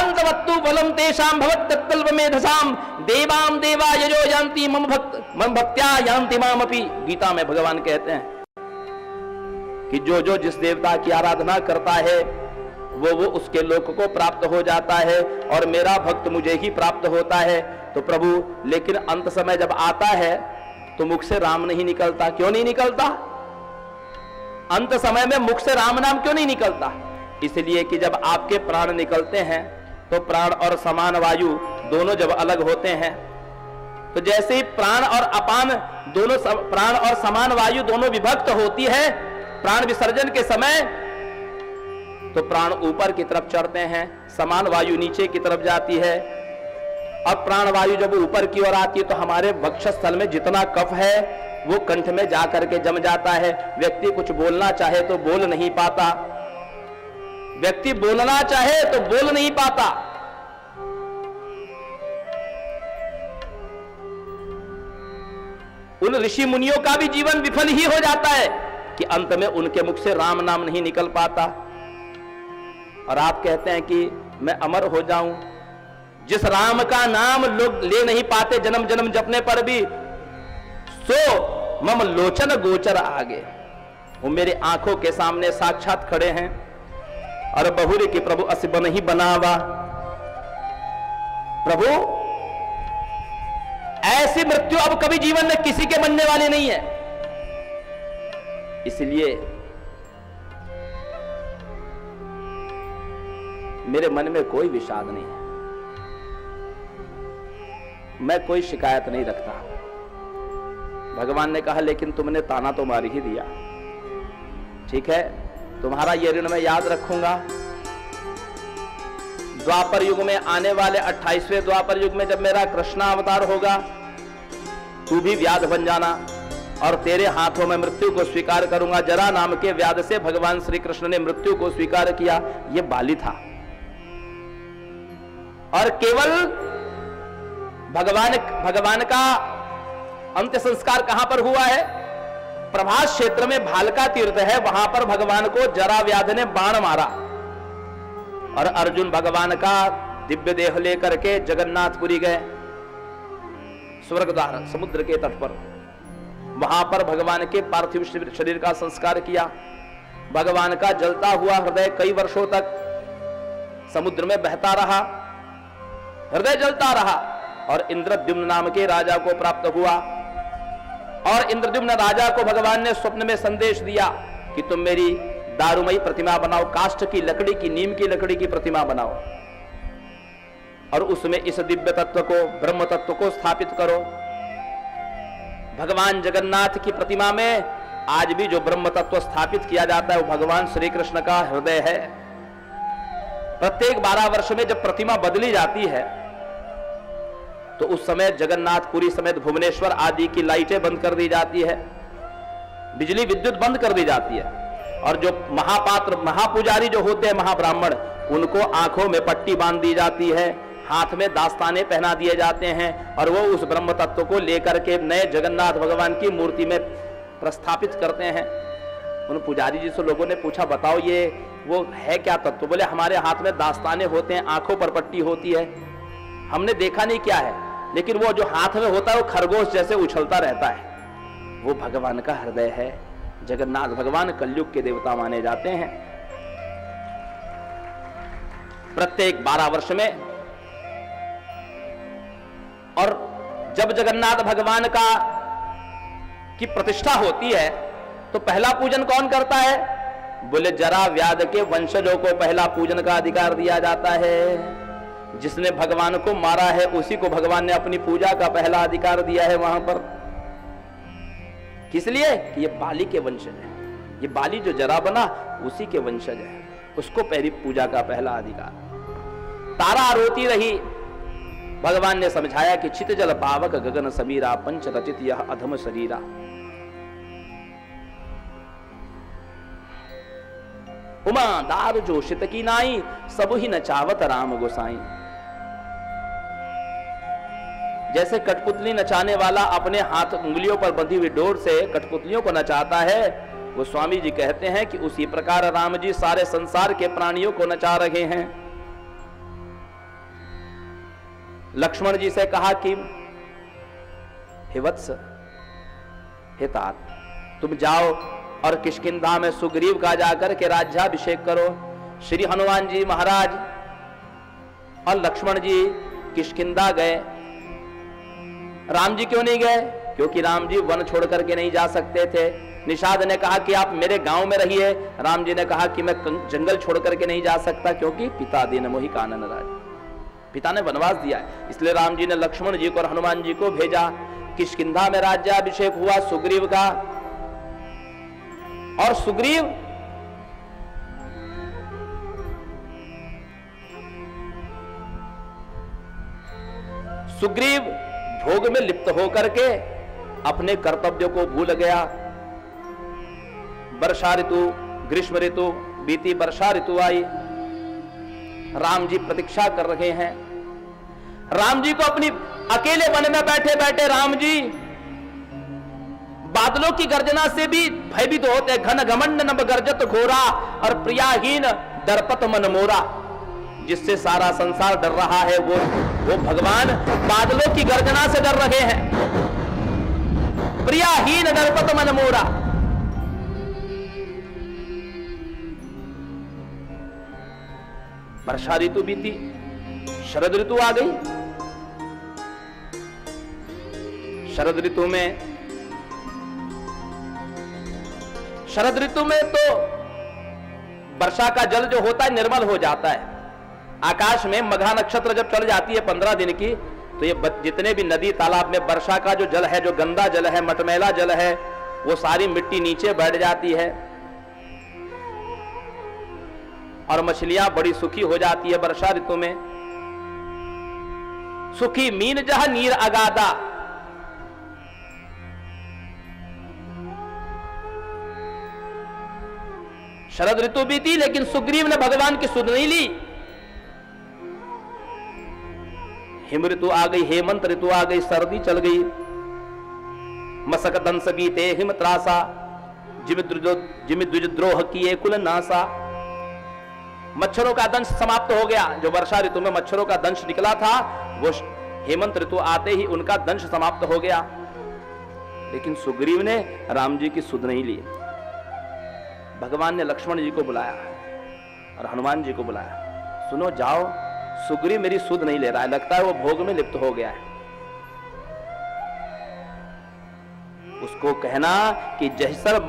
शांतवत्तु बलम तेषाम भवत् तत्कल्प मेधसाम देवाम देवा यजो यान्ति मम भक्त्या यान्ति मामपि। गीता में भगवान कहते हैं कि जो जो जिस देवता की आराधना करता है वो उसके लोक को प्राप्त हो जाता है और मेरा भक्त मुझे ही प्राप्त होता है। तो प्रभु लेकिन अंत समय जब आता है तो मुख से राम नहीं निकलता, क्यों नहीं निकलता? अंत समय में मुख से राम नाम क्यों नहीं निकलता? इसलिए कि जब आपके प्राण निकलते हैं तो प्राण और समान वायु दोनों जब अलग होते हैं, तो जैसे ही प्राण और अपान दोनों प्राण और समान वायु दोनों विभक्त होती है प्राण विसर्जन के समय, तो प्राण ऊपर की तरफ चढ़ते हैं, समान वायु नीचे की तरफ जाती है। अब प्राण वायु जब ऊपर की ओर आती है तो हमारे वक्षस्थल में जितना कफ है वो कंठ में जाकर के जम जाता है। व्यक्ति कुछ बोलना चाहे तो बोल नहीं पाता, व्यक्ति बोलना चाहे तो बोल नहीं पाता। उन ऋषि मुनियों का भी जीवन विफल ही हो जाता है कि अंत में उनके मुख से राम नाम नहीं निकल पाता। और आप कहते हैं कि मैं अमर हो जाऊं। जिस राम का नाम लोग ले नहीं पाते जन्म जन्म जपने पर भी, सो मम लोचन गोचर आगे, वो मेरे आंखों के सामने साक्षात खड़े हैं। और बहुरे की प्रभु अस बन ही बनावा, प्रभु ऐसी मृत्यु अब कभी जीवन में किसी के बनने वाली नहीं है। इसलिए मेरे मन में कोई विषाद नहीं है, मैं कोई शिकायत नहीं रखता। भगवान ने कहा लेकिन तुमने ताना तो मार ही दिया, ठीक है तुम्हारा ये ऋण मैं याद रखूंगा। द्वापर युग में आने वाले 28वें द्वापर युग में जब मेरा कृष्णावतार होगा, तू भी व्याध बन जाना और तेरे हाथों में मृत्यु को स्वीकार करूंगा। जरा नाम के व्याध से भगवान श्री कृष्ण ने मृत्यु को स्वीकार किया। यह बाली था और केवल भगवान का अंत्य संस्कार कहां पर हुआ है? प्रभास क्षेत्र में भालका तीर्थ है, वहां पर भगवान को जरा व्याध ने बाण मारा और अर्जुन भगवान का दिव्य देह लेकर के जगन्नाथपुरी गए, स्वर्गद्वार समुद्र के तट पर। वहां पर भगवान के पार्थिव शरीर का संस्कार किया। भगवान का जलता हुआ हृदय कई वर्षों तक समुद्र में बहता रहा, हृदय जलता रहा और इंद्रद्युम्न नाम के राजा को प्राप्त हुआ। और इंद्रद्युम्न राजा को भगवान ने स्वप्न में संदेश दिया कि तुम मेरी दारुमयी प्रतिमा बनाओ, काष्ठ की लकड़ी की, नीम की लकड़ी की प्रतिमा बनाओ और उसमें इस दिव्य तत्व को, ब्रह्म तत्व को स्थापित करो। भगवान जगन्नाथ की प्रतिमा में आज भी जो ब्रह्म तत्व स्थापित किया जाता है वो भगवान श्री कृष्ण का हृदय है। प्रत्येक 12 वर्ष में जब प्रतिमा बदली जाती है तो उस समय जगन्नाथपुरी समेत भुवनेश्वर आदि की लाइटें बंद कर दी जाती है, बिजली विद्युत बंद कर दी जाती है और जो महापात्र महापुजारी जो होते हैं महाब्राह्मण, उनको आंखों में पट्टी बांध दी जाती है, हाथ में दास्ताने पहना दिए जाते हैं और वो उस ब्रह्म तत्व को लेकर के नए जगन्नाथ भगवान की मूर्ति में प्रस्थापित करते हैं। उन पुजारी जी से लोगों ने पूछा बताओ ये वो है क्या तत्व? बोले हमारे हाथ में दास्ताने होते हैं, आंखों पर पट्टी होती है, हमने देखा नहीं क्या है, लेकिन वो जो हाथ में होता है वो खरगोश जैसे उछलता रहता है, वो भगवान का हृदय है। जगन्नाथ भगवान कलयुग के देवता माने जाते हैं। प्रत्येक 12 वर्ष में और जब जगन्नाथ भगवान की प्रतिष्ठा होती है तो पहला पूजन कौन करता है? बोले जरा व्याध के वंशजों को पहला पूजन का अधिकार दिया जाता है। जिसने भगवान को मारा है उसी को भगवान ने अपनी पूजा का पहला अधिकार दिया है वहां पर। किस लिए? कि ये बाली के वंशज है, ये बाली जो जरा बना उसी के वंशज है, उसको पहली पूजा का पहला अधिकार। तारा रोती रही, भगवान ने समझाया कि चित जल पावक गगन समीरा, पंच रचित यह अधम शरीरा। उमा दार जो शित की नाई, सब ही नचावत राम गोसाई। जैसे कठपुतली नचाने वाला अपने हाथ उंगलियों पर बंधी हुई डोर से कठपुतलियों को नचाता है, वो स्वामी जी कहते हैं कि उसी प्रकार राम जी सारे संसार के प्राणियों को नचा रहे हैं। लक्ष्मण जी से कहा कि हे वत्स, हे तात, तुम जाओ और किष्किंधा में सुग्रीव का जाकर के राज्याभिषेक करो। श्री हनुमान जी महाराज और लक्ष्मण जी किष्किंधा गए। राम जी क्यों नहीं गए? क्योंकि राम जी वन छोड़ करके नहीं जा सकते थे। निषाद ने कहा कि आप मेरे गांव में रहिए। राम जी ने कहा कि मैं जंगल छोड़ करके नहीं जा सकता, क्योंकि पिता दीन मोहि कानन राज, पिता ने वनवास दिया है। इसलिए राम जी ने लक्ष्मण जी को और हनुमान जी को भेजा। किष्किंधा में राज्याभिषेक हुआ सुग्रीव का। और सुग्रीव भोग में लिप्त होकर के अपने कर्तव्य को भूल गया। वर्षा ऋतु, ग्रीष्म ऋतु बीती, वर्षा ऋतु आई। राम जी प्रतीक्षा कर रहे हैं। राम जी को अपनी अकेले वन में बैठे बैठे राम जी बादलों की गर्जना से भी भयभीत होते। घन घमंड नभ गर्जत घोरा और प्रियाहीन दर्पत मन मोरा। जिससे सारा संसार डर रहा है वो भगवान बादलों की गर्जना से डर रहे हैं। प्रियाहीन दर्पत मन मोरा। वर्षा ऋतु बीती, शरद ऋतु आ गई। शरद ऋतु में तो वर्षा का जल जो होता है निर्मल हो जाता है। आकाश में मघा नक्षत्र जब चल जाती है 15 दिन की, तो ये जितने भी नदी तालाब में वर्षा का जो जल है, जो गंदा जल है, मटमैला जल है, वो सारी मिट्टी नीचे बैठ जाती है और मछलियां बड़ी सुखी हो जाती है वर्षा ऋतु में। सुखी मीन जह नीर अगाधा। शरद ऋतु बीती, लेकिन सुग्रीव ने भगवान की सुध नहीं ली। हिम ऋतु आ गई, हेमंत ऋतु आ गई, सर्दी चल गई। मसक दंस बीते हिम त्रासा, जिम द्विजद्रोह किए कुल नासा। मच्छरों का दंश समाप्त हो गया। जो वर्षा ऋतु में मच्छरों का दंश निकला था, वो हेमंत ऋतु आते ही उनका दंश समाप्त हो गया। लेकिन सुग्रीव ने राम जी की सुध नहीं ली। भगवान ने लक्ष्मण जी को बुलाया और हनुमान जी को बुलाया। सुनो, जाओ, सुग्रीव मेरी सुध नहीं ले रहा है, लगता है वो भोग में लिप्त हो गया है। उसको कहना कि जहिसर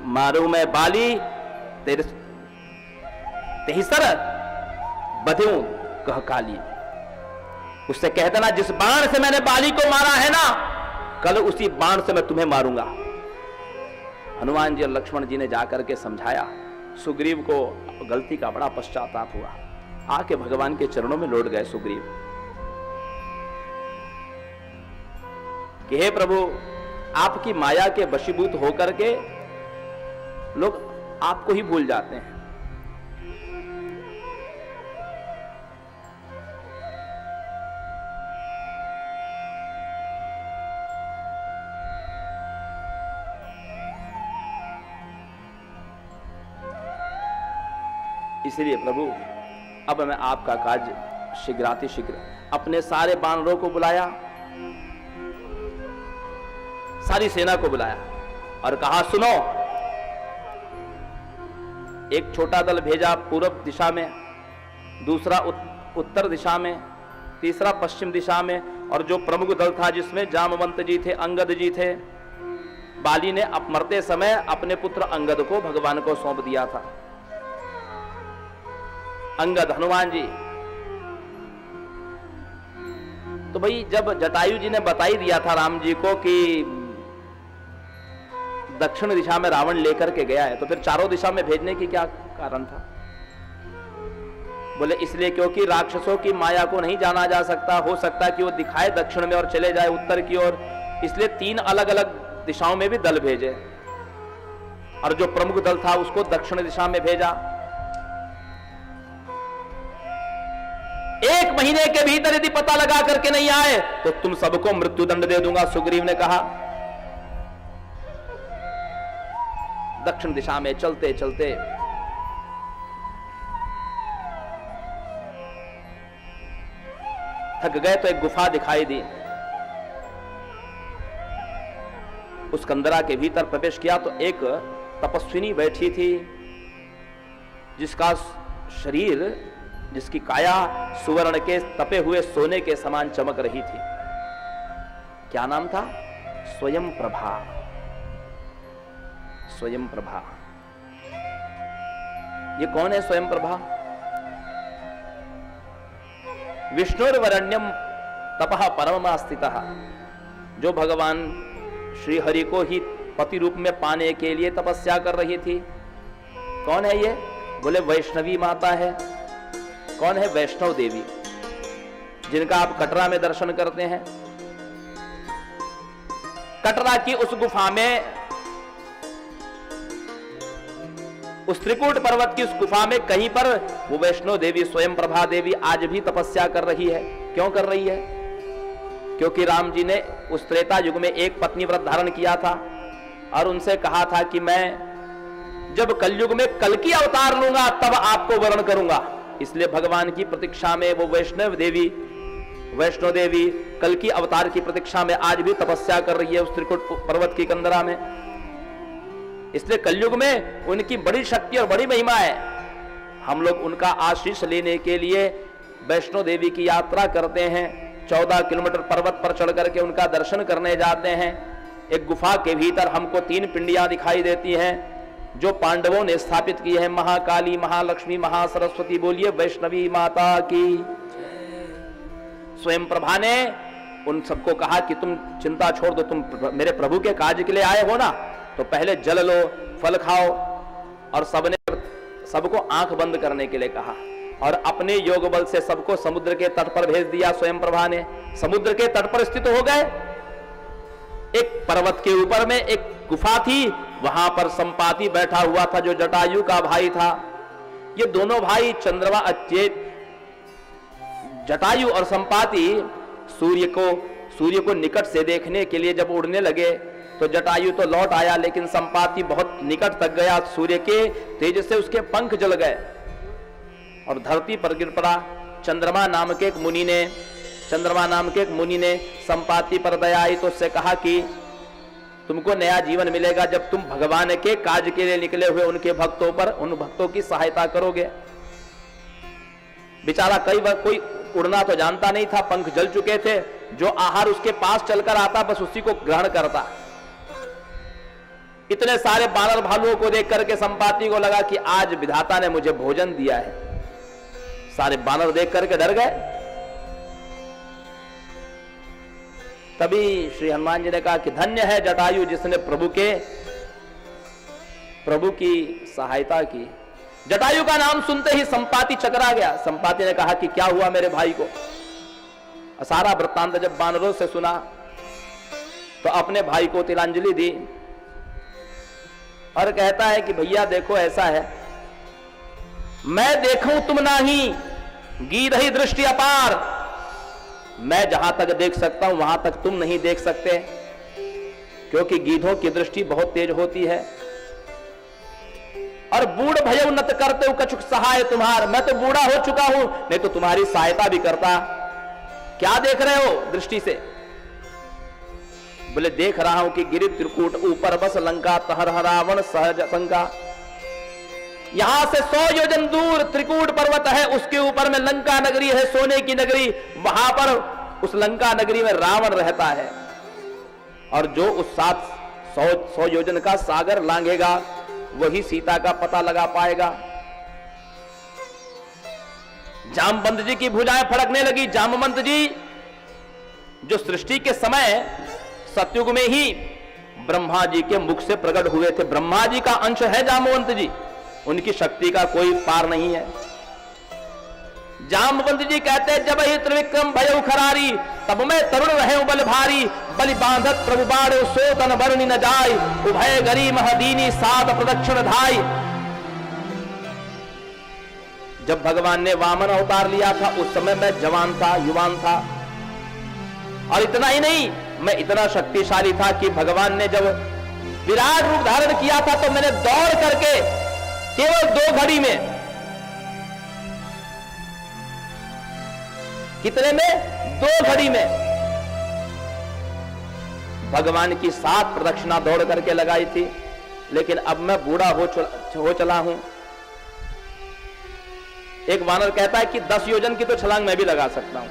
मारू मैं बाली, तेहिसर बधूं कह काली। उससे कह देना, जिस बाण से मैंने बाली को मारा है ना, कल उसी बाण से मैं तुम्हें मारूंगा। हनुमान जी और लक्ष्मण जी ने जाकर के समझाया। सुग्रीव को गलती का बड़ा पश्चाताप हुआ। आके भगवान के चरणों में लौट गए सुग्रीव कि हे प्रभु, आपकी माया के वशीभूत होकर के लोग आपको ही भूल जाते हैं। इसलिए प्रभु, अब मैं आपका कार्य शीघ्रातिशीघ्र। अपने सारे वानरों को बुलाया, सारी सेना को बुलाया और कहा, सुनो, एक छोटा दल भेजा पूर्व दिशा में, दूसरा उत्तर दिशा में, तीसरा पश्चिम दिशा में, और जो प्रमुख दल था जिसमें जामवंत जी थे, अंगद जी थे। बाली ने मरते समय अपने पुत्र अंगद को भगवान को सौंप दिया था। अंगद, हनुमान जी। तो भाई, जब जटायु जी ने बता ही दिया था राम जी को कि दक्षिण दिशा में रावण लेकर के गया है, तो फिर चारों दिशा में भेजने की क्या कारण था? बोले इसलिए क्योंकि राक्षसों की माया को नहीं जाना जा सकता। हो सकता है कि वो दिखाए दक्षिण में और चले जाए उत्तर की ओर, इसलिए 3 अलग अलग दिशाओं में भी दल भेजे और जो प्रमुख दल था उसको दक्षिण दिशा में भेजा। 1 महीने के भीतर यदि पता लगा करके नहीं आए तो तुम सबको मृत्युदंड दे दूंगा, सुग्रीव ने कहा। दक्षिण दिशा में चलते चलते थक गए तो एक गुफा दिखाई दी। उस कंदरा के भीतर प्रवेश किया तो एक तपस्विनी बैठी थी, जिसका शरीर, जिसकी काया सुवर्ण के तपे हुए सोने के समान चमक रही थी। क्या नाम था? स्वयं प्रभा। स्वयं प्रभा। ये कौन है स्वयं प्रभा? विष्णुर्वरण्यम तपः परममा स्थितः, जो भगवान श्री हरि को ही पति रूप में पाने के लिए तपस्या कर रही थी। कौन है ये? बोले वैष्णवी माता है। कौन है? वैष्णव देवी, जिनका आप कटरा में दर्शन करते हैं। कटरा की उस गुफा में, उस त्रिकूट पर्वत की उस गुफा में कहीं पर वो वैष्णव देवी, स्वयं प्रभा देवी आज भी तपस्या कर रही है। क्यों कर रही है? क्योंकि राम जी ने उस त्रेता युग में एक पत्नी व्रत धारण किया था और उनसे कहा था कि मैं जब कलयुग में कल की अवतार लूंगा तब आपको वरण करूंगा। इसलिए भगवान की प्रतीक्षा में वो वैष्णव देवी कल की अवतार की प्रतीक्षा में आज भी तपस्या कर रही है उस त्रिकूट पर्वत की कंदरा में। इसलिए कलयुग में उनकी बड़ी शक्ति और बड़ी महिमा है। हम लोग उनका आशीष लेने के लिए वैष्णो देवी की यात्रा करते हैं। 14 किलोमीटर पर्वत पर चढ़ करके उनका दर्शन करने जाते हैं। एक गुफा के भीतर हमको 3 पिंडियां दिखाई देती हैं, जो पांडवों ने स्थापित की है। महाकाली, महालक्ष्मी, महासरस्वती। बोलिए वैष्णवी माता की। स्वयं प्रभा ने उन सबको कहा कि तुम चिंता छोड़ दो, तुम मेरे प्रभु के कार्य के लिए आए हो ना, तो पहले जल लो, फल खाओ। और सबको आंख बंद करने के लिए कहा और अपने योग बल से सबको समुद्र के तट पर भेज दिया। स्वयं प्रभा ने समुद्र के तट पर स्थित हो गए। एक पर्वत के ऊपर में एक गुफा थी, वहां पर संपाति बैठा हुआ था, जो जटायु का भाई था। ये दोनों भाई चंद्रमा, जटायु और संपाति सूर्य को निकट से देखने के लिए जब उड़ने लगे तो जटायु तो लौट आया, लेकिन संपाति बहुत निकट तक गया। सूर्य के तेज से उसके पंख जल गए और धरती पर गिर पड़ा। चंद्रमा नाम के एक मुनि ने संपाति पर दया आई तो उससे कहा कि तुमको नया जीवन मिलेगा जब तुम भगवान के कार्य के लिए निकले हुए उनके भक्तों पर, उन भक्तों की सहायता करोगे। बेचारा कई बार कोई उड़ना तो जानता नहीं था, पंख जल चुके थे। जो आहार उसके पास चलकर आता बस उसी को ग्रहण करता। इतने सारे बानर भालुओं को देख करके संपाति को लगा कि आज विधाता ने मुझे भोजन दिया है। सारे बानर देख करके डर गए। तभी श्री हनुमान जी ने कहा कि धन्य है जटायु जिसने प्रभु की सहायता की। जटायु का नाम सुनते ही संपाति चकरा गया। संपाति ने कहा कि क्या हुआ मेरे भाई को। सारा वृत्तांत जब बानरों से सुना तो अपने भाई को तिलांजलि दी और कहता है कि भैया देखो ऐसा है, मैं देखूं तुम नहीं, गीधहि दृष्टि अपार। मैं जहां तक देख सकता हूं वहां तक तुम नहीं देख सकते, क्योंकि गीधों की दृष्टि बहुत तेज होती है। और बूढ़ भयउ नत करते हो कछुक सहाय तुम्हार। मैं तो बूढ़ा हो चुका हूं, नहीं तो तुम्हारी सहायता भी करता। क्या देख रहे हो दृष्टि से? बोले देख रहा हूं कि गिरि त्रिकूट ऊपर बस लंका, तहर रावण सहज शंका। यहां से 100 योजन दूर त्रिकूट पर्वत है, उसके ऊपर में लंका नगरी है, सोने की नगरी। वहां पर उस लंका नगरी में रावण रहता है। और जो उस 100 योजन का सागर लांघेगा वही सीता का पता लगा पाएगा। जामवंत जी की भुजाएं फड़कने लगी। जामवंत जी जो सृष्टि के समय सतयुग में ही ब्रह्मा जी के मुख से प्रकट हुए थे। ब्रह्मा जी का अंश है जामवंत जी, उनकी शक्ति का कोई पार नहीं है। जामवंत जी कहते हैं जब ही त्रिविक्रम भयउ खरारी, तब मैं तरुण रहे बल भारी। बलि बांधत प्रभु बाड़ो सो तन बरनी न जाय, उभय गरी महदीनी सात प्रदक्षिण धाय। जब भगवान ने वामन अवतार लिया था उस समय मैं जवान था, युवान था। और इतना ही नहीं, मैं इतना शक्तिशाली था कि भगवान ने जब विराट रूप धारण किया था तो मैंने दौड़ करके केवल 2 घड़ी में कितने में? 2 घड़ी में भगवान की 7 प्रदक्षिणा दौड़ करके लगाई थी। लेकिन अब मैं बूढ़ा हो चला हूं। एक वानर कहता है कि 10 योजन की तो छलांग मैं भी लगा सकता हूं।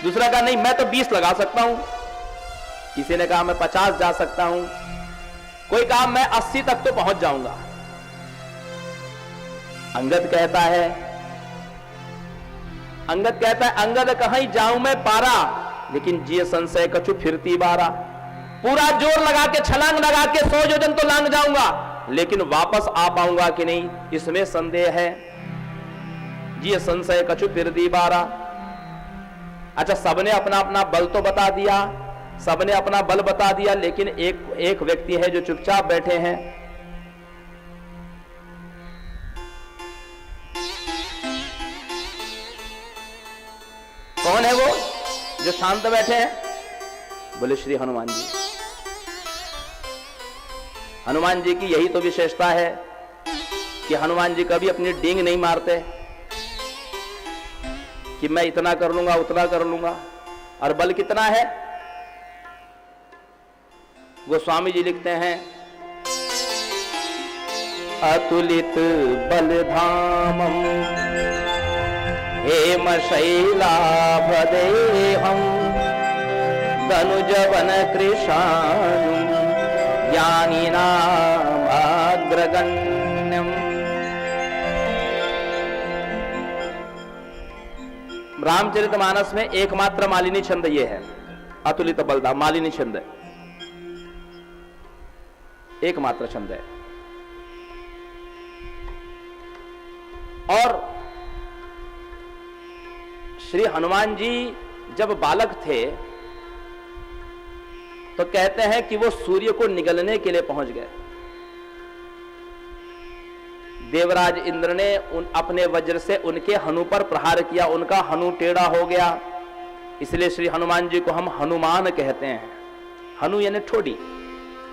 दूसरा कहा नहीं, मैं तो 20 लगा सकता हूं। किसी ने कहा मैं 50 जा सकता हूं। कोई कहा मैं 80 तक तो पहुंच जाऊंगा। अंगद कहता है अंगद कहीं जाऊं मैं पारा, लेकिन जिए संशय कछु फिरती बारा। पूरा जोर लगा के छलांग लगा के 100 योजन तो लांग जाऊंगा, लेकिन वापस आ पाऊंगा कि नहीं इसमें संदेह है। जिए संशय कछु फिरती बारा। अच्छा, सबने अपना अपना बल तो बता दिया, सबने अपना बल बता दिया, लेकिन एक व्यक्ति है जो चुपचाप बैठे हैं। कौन है वो जो शांत बैठे हैं? बोले श्री हनुमान जी। हनुमान जी की यही तो विशेषता है कि हनुमान जी कभी अपनी डींग नहीं मारते कि मैं इतना कर लूंगा उतना कर लूंगा। और बल कितना है? गोस्वामी जी लिखते हैं अतुलित बलधामम हेम शैलाभदेहम धनुजवन कृशानु ज्ञानिनामाग्रगण्यम। रामचरितमानस में एकमात्र मालिनी छंद ये है, अतुलित बलधाम मालिनी छंद है, एकमात्र छंद है। और श्री हनुमान जी जब बालक थे तो कहते हैं कि वो सूर्य को निगलने के लिए पहुंच गए। देवराज इंद्र ने अपने वज्र से उनके हनु पर प्रहार किया, उनका हनु टेढ़ा हो गया। इसलिए श्री हनुमान जी को हम हनुमान कहते हैं। हनु यानी ठोड़ी।